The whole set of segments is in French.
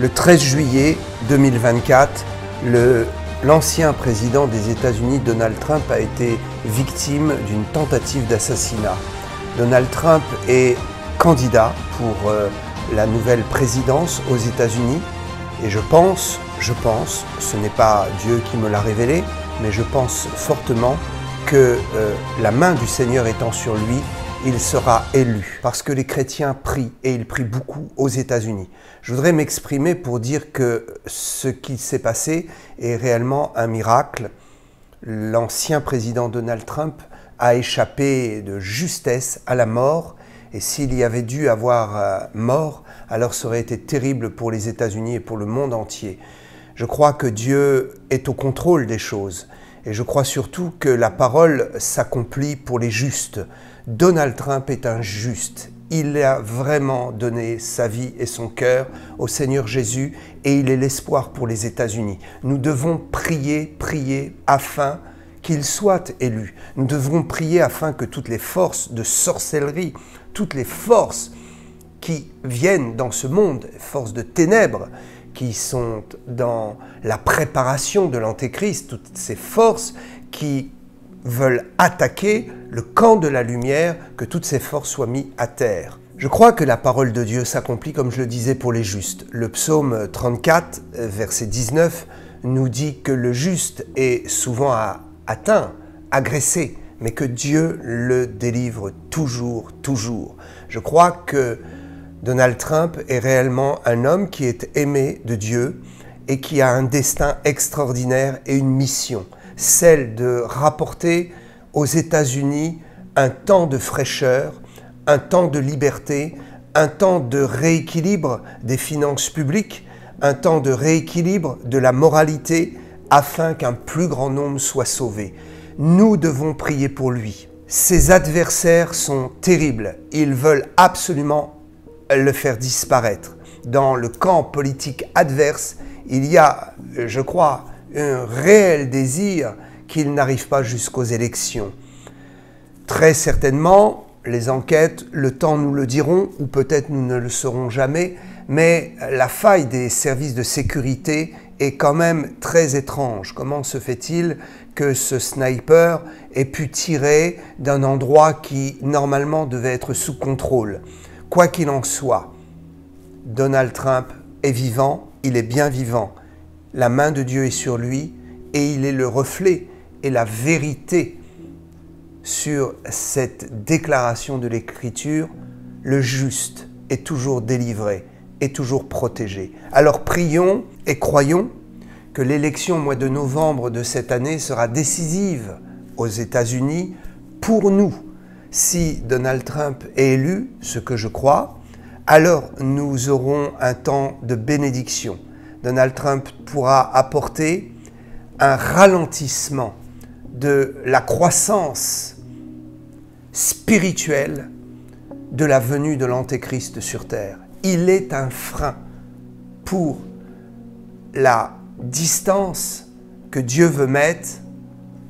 Le 13 juillet 2024, l'ancien président des États-Unis, Donald Trump, a été victime d'une tentative d'assassinat. Donald Trump est candidat pour la nouvelle présidence aux États-Unis et je pense, ce n'est pas Dieu qui me l'a révélé, mais je pense fortement que la main du Seigneur étant sur lui, il sera élu. Parce que les chrétiens prient, et ils prient beaucoup aux États-Unis. Je voudrais m'exprimer pour dire que ce qui s'est passé est réellement un miracle. L'ancien président Donald Trump a échappé de justesse à la mort, et s'il y avait dû avoir mort, alors ça aurait été terrible pour les États-Unis et pour le monde entier. Je crois que Dieu est au contrôle des choses. Et je crois surtout que la parole s'accomplit pour les justes. Donald Trump est un juste. Il a vraiment donné sa vie et son cœur au Seigneur Jésus et il est l'espoir pour les États-Unis. Nous devons prier afin qu'il soit élu. Nous devrons prier afin que toutes les forces de sorcellerie, toutes les forces qui viennent dans ce monde, forces de ténèbres, qui sont dans la préparation de l'Antéchrist, toutes ces forces qui veulent attaquer le camp de la lumière, que toutes ces forces soient mises à terre. Je crois que la parole de Dieu s'accomplit comme je le disais pour les justes. Le psaume 34, verset 19, nous dit que le juste est souvent atteint, agressé, mais que Dieu le délivre toujours. Je crois que Donald Trump est réellement un homme qui est aimé de Dieu et qui a un destin extraordinaire et une mission, celle de rapporter aux États-Unis un temps de fraîcheur, un temps de liberté, un temps de rééquilibre des finances publiques, un temps de rééquilibre de la moralité afin qu'un plus grand nombre soit sauvé. Nous devons prier pour lui. Ses adversaires sont terribles. Ils veulent absolument le faire disparaître. Dans le camp politique adverse, il y a, je crois, un réel désir qu'il n'arrive pas jusqu'aux élections. Très certainement, les enquêtes, le temps nous le diront, ou peut-être nous ne le saurons jamais, mais la faille des services de sécurité est quand même très étrange. Comment se fait-il que ce sniper ait pu tirer d'un endroit qui, normalement, devait être sous contrôle ? Quoi qu'il en soit, Donald Trump est vivant, il est bien vivant. La main de Dieu est sur lui et il est le reflet et la vérité sur cette déclaration de l'Écriture. Le juste est toujours délivré, est toujours protégé. Alors prions et croyons que l'élection au mois de novembre de cette année sera décisive aux États-Unis pour nous. Si Donald Trump est élu, ce que je crois, alors nous aurons un temps de bénédiction. Donald Trump pourra apporter un ralentissement de la croissance spirituelle de la venue de l'Antéchrist sur terre. Il est un frein pour la distance que Dieu veut mettre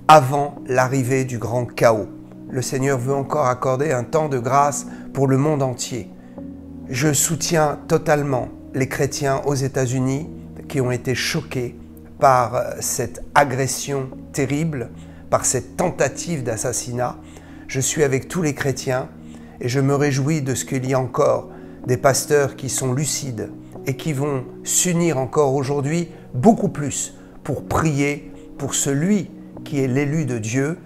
avant l'arrivée du grand chaos. Le Seigneur veut encore accorder un temps de grâce pour le monde entier. Je soutiens totalement les chrétiens aux États-Unis qui ont été choqués par cette agression terrible, par cette tentative d'assassinat. Je suis avec tous les chrétiens et je me réjouis de ce qu'il y a encore des pasteurs qui sont lucides et qui vont s'unir encore aujourd'hui beaucoup plus pour prier pour celui qui est l'élu de Dieu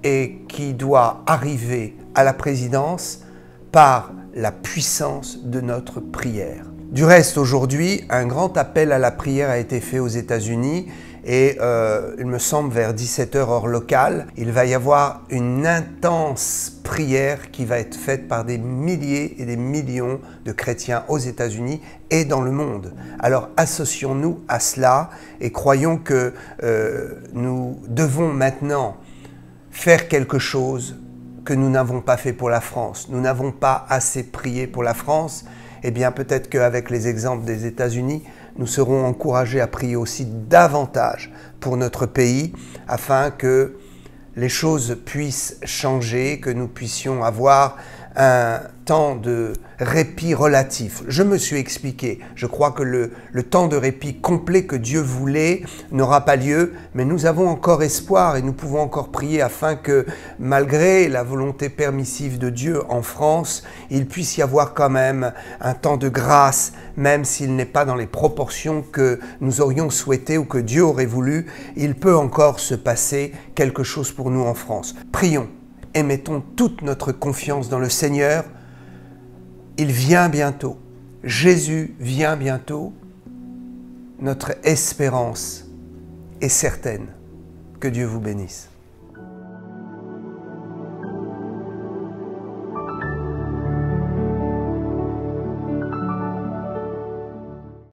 et qui doit arriver à la présidence par la puissance de notre prière. Du reste, aujourd'hui, un grand appel à la prière a été fait aux États-Unis et il me semble vers 17h heure locale, il va y avoir une intense prière qui va être faite par des milliers et des millions de chrétiens aux États-Unis et dans le monde. Alors associons-nous à cela et croyons que nous devons maintenant faire quelque chose que nous n'avons pas fait pour la France. Nous n'avons pas assez prié pour la France. Eh bien, peut-être qu'avec les exemples des États-Unis, nous serons encouragés à prier aussi davantage pour notre pays afin que les choses puissent changer, que nous puissions avoir un temps de répit relatif. Je me suis expliqué, je crois que le temps de répit complet que Dieu voulait n'aura pas lieu, mais nous avons encore espoir et nous pouvons encore prier afin que, malgré la volonté permissive de Dieu en France, il puisse y avoir quand même un temps de grâce, même s'il n'est pas dans les proportions que nous aurions souhaité ou que Dieu aurait voulu, il peut encore se passer quelque chose pour nous en France. Prions et mettons toute notre confiance dans le Seigneur. Il vient bientôt. Jésus vient bientôt. Notre espérance est certaine. Que Dieu vous bénisse.